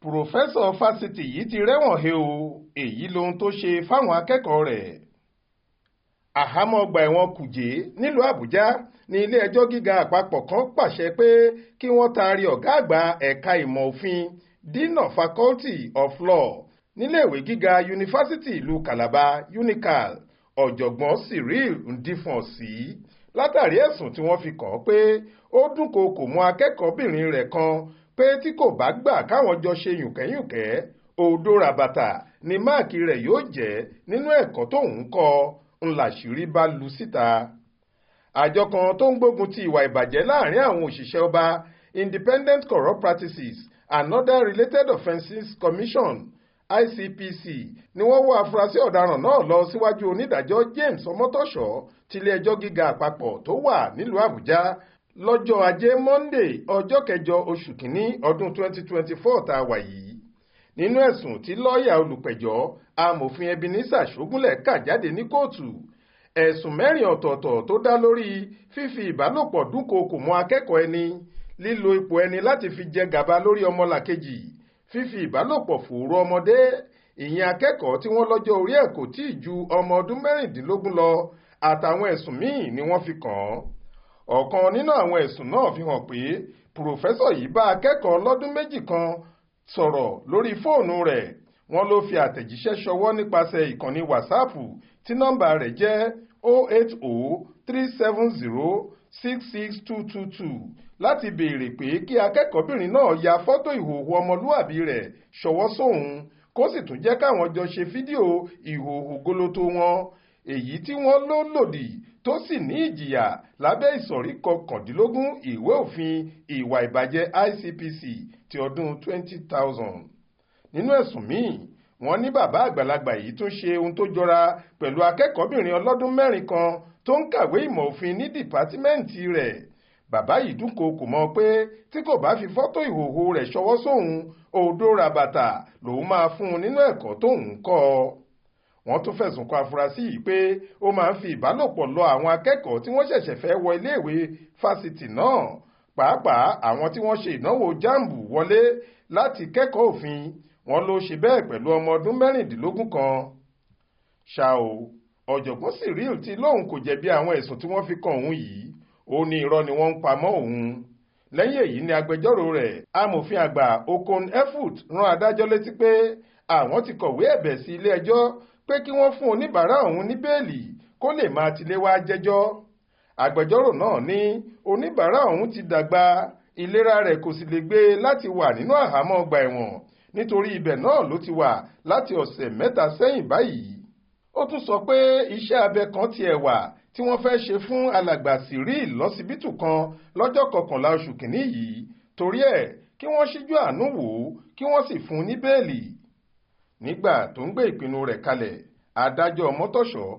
Purofẹsọ Fasiti yìí ti rẹ́wọ̀n he o, èyí lohun tó ṣe fáwọn akẹ́kọ̀ọ́ rẹ̀. Àhámọ́ ọgbà ẹ̀wọ̀n Kùjé nílùú Àbújá ní ilé-ẹjọ́ gíga àpapọ̀ kan pàṣẹ pé kí wọ́n taari ọ̀gá àgbà ẹ̀ka ìmọ̀ òfin Dean of Faculty of Law níléèwé gíga yunifásítì ìlú Calabar UNICAL ọ̀jọ̀gbọ́n Cyril Ndifon sí látàrí ẹ̀sùn tí wọ́n fi kàn án pé ó dúnkookò mọ́ akẹ́kọ̀ọ́bìnrin rẹ̀ kan pé tí kò bá gbà káwọn jọ ṣe yùnkẹ́yùnkẹ́ òdo ràbàtà ni máàkì rẹ̀ yóò jẹ́ nínú ẹ̀kọ́ tóun ń kọ́ ńláṣìírí bá lu síta. Àjọ kan tó ń gbógun ti ìwà ìbàjẹ́ láàrin àwọn òṣìṣẹ́ ọba Independent Corrupt Practices and Other Related Offences Commission ICPC ni wọ́n wọ́ afurasí ọ̀daràn náà lọ síwájú onídàájọ́ James Ọmọ́tọ́ṣọ́ tiléẹjọ́ gíga àpapọ̀ tó wà nílùú Àbújá lọ́jọ́ ajé Monday ọjọ́ kẹjọ oṣù kìíní ọdún 2024 tá a wà yìí. Nínú ẹ̀sùn tí lọ́ọ̀yà olùpẹ̀jọ́ amòfin Ebenezer Ṣógúnlẹ̀ kà jáde ní kóòtù, ẹ̀sùn 4 ọ̀tọ̀ọ̀tọ̀ tó dá lórí fífi ìbálòpọ̀ dúnkookò mọ́ akẹ́kọ̀ọ́ ẹni, lílo ipò ẹni láti fi jẹ gàba lórí ọmọlàkejì, fífi ìbálòpọ̀ fòòró ọmọdé, ìyẹn akẹ́kọ̀ọ́ tí wọ́n lọ́jọ́ orí ẹ̀ kò tíì ju ọmọ ọdún 16 lọ àtàwọn ẹ̀sùn míì ni wọ́n fi kàn án. Ọ̀kan nínú àwọn ẹ̀sùn náà fi hàn pé pùròfẹ́sọ̀ yìí bá akẹ́kọ̀ọ́ lọ́dún méjì kan sọ̀rọ̀ lórí fóònù rẹ̀. Wọ́n ló fi àtẹ̀jíṣẹ́ ṣọwọ́ nípasẹ̀ ìkànnì wàsáàpù tí nọ́mbà rẹ̀ jẹ́ 08037066222 láti béèrè pé kí akẹ́kọ̀ọ́bìnrin náà ya fọ́tò ìhòòhò ọmọlúwàbí rẹ̀ ṣọwọ́ sóhun kó sì tún jẹ́ káwọn jọ ṣe fídíò ìhòòhò gólótó wọn, èyí tí wọ́n lò lòdì tó sì ní ìjìyà lábẹ́ ìsọ̀rí 19 ìwé òfin ìwà ìbàjẹ́ ICPC ti ọdún 20,000. Nínú ẹ̀sùn míì, wọ́n ní bàbá àgbàlagbà yìí tún ṣe ohun tó jọra pẹ̀lú akẹ́kọ̀ọ́bìnrin ọlọ́dún 4 kan tó ń kàwé ìmọ̀ òfin ní dìpátímẹ́ǹtì rẹ̀. Bàbá yìí dúnkookò mọ́ pé tí kò bá fi fọ́tò ìhòòhò rẹ̀ ṣọwọ́ sóhun, òdo ràbàtà lòun máa fún un nínú ẹ̀kọ́ tóun ń kọ́ ọ. Wọ́n tún fẹ̀sùn kan afurasí yìí pé ó máa ń fi ìbálòpọ̀ lọ àwọn akẹ́kọ̀ọ́ tí wọ́n ṣẹ̀ṣẹ̀ fẹ́ wọ iléèwé fásitì náà, pàápàá àwọn tí wọ́n ṣe ìdánwò jáàmbù wọlé láti kẹ́kọ̀ọ́ òfin. Wọ́n ló ṣe bẹ́ẹ̀ pẹ̀lú ọmọ ọdún 16 kan. Ṣá o, ọ̀jọ̀gbọ́n Cyril tí lóun kò jẹ̀bi àwọn ẹ̀sùn tí wọ́n fi kan òun yìí, ó ní irọ́ ni wọ́n ń pa mọ́ òun. Lẹ́yìn èyí ni agbẹjọ́rò rẹ̀ amòfin àgbà Okon Efut rán adájọ́ létí pé àwọn ti kọ̀wé ẹ̀bẹ̀ sí ilé ẹjọ́ pé kí wọ́n fún oníbàárà òun ní bẹ́ẹ̀lì kó lè máa tilé wá jẹ́jọ́. Agbẹjọ́rò náà ní oníbàárà òun ti dàgbà, ìlera rẹ̀ kò sì lè gbé láti wà nínú àhámọ́ ọgbà ẹ̀wọ̀n nítorí ibẹ̀ náà ló ti wà láti ọ̀sẹ̀ 3 sẹ́yìn báyìí. Ó tún sọ pé iṣẹ́ abẹ kan tiẹ̀ wà tí wọ́n fẹ́ ṣe fún alàgbà Cyril lọ́sibítù kan lọ́jọ́ 11 oṣù kìíní yìí, torí ẹ̀ kí wọ́n ṣíjú àánú wò ó kí wọ́n sì fún un ní bẹ́ẹ̀lì. Nígbà tó ń gbé ìpinnu rẹ̀ kalẹ̀, adájọ́ Ọmọ́tọ́ṣọ́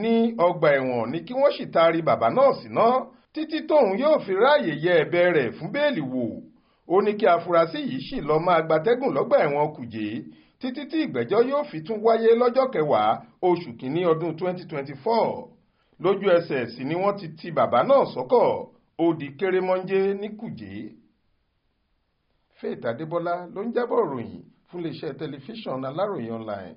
ní ọgbà ẹ̀wọ̀n ní kí wọ́n sì taari bàbá náà síná títí tóun yóò fi ráàyè yẹ ẹ̀bẹ̀ rẹ̀ fún bẹ́ẹ̀lì wò. Ó ní kí afurasí yìí sì lọ máa gbatẹ́gùn lọ́gbà ẹ̀wọ̀n Kùjé títí tí ìgbẹ́jọ́ yóò fi tún wáyé lọ́jọ́ 10 oṣù kìíní ọdún 2024. Lójú ẹsẹ̀ sì ni wọ́n ti bàbá náà sọ́kọ̀ ó di kérémọ́njé ní Kùjé. Faith Adébọ́lá ló ń jábọ̀ ròyìn fún iléeṣẹ́ tẹlifíṣàn Aláròyé online.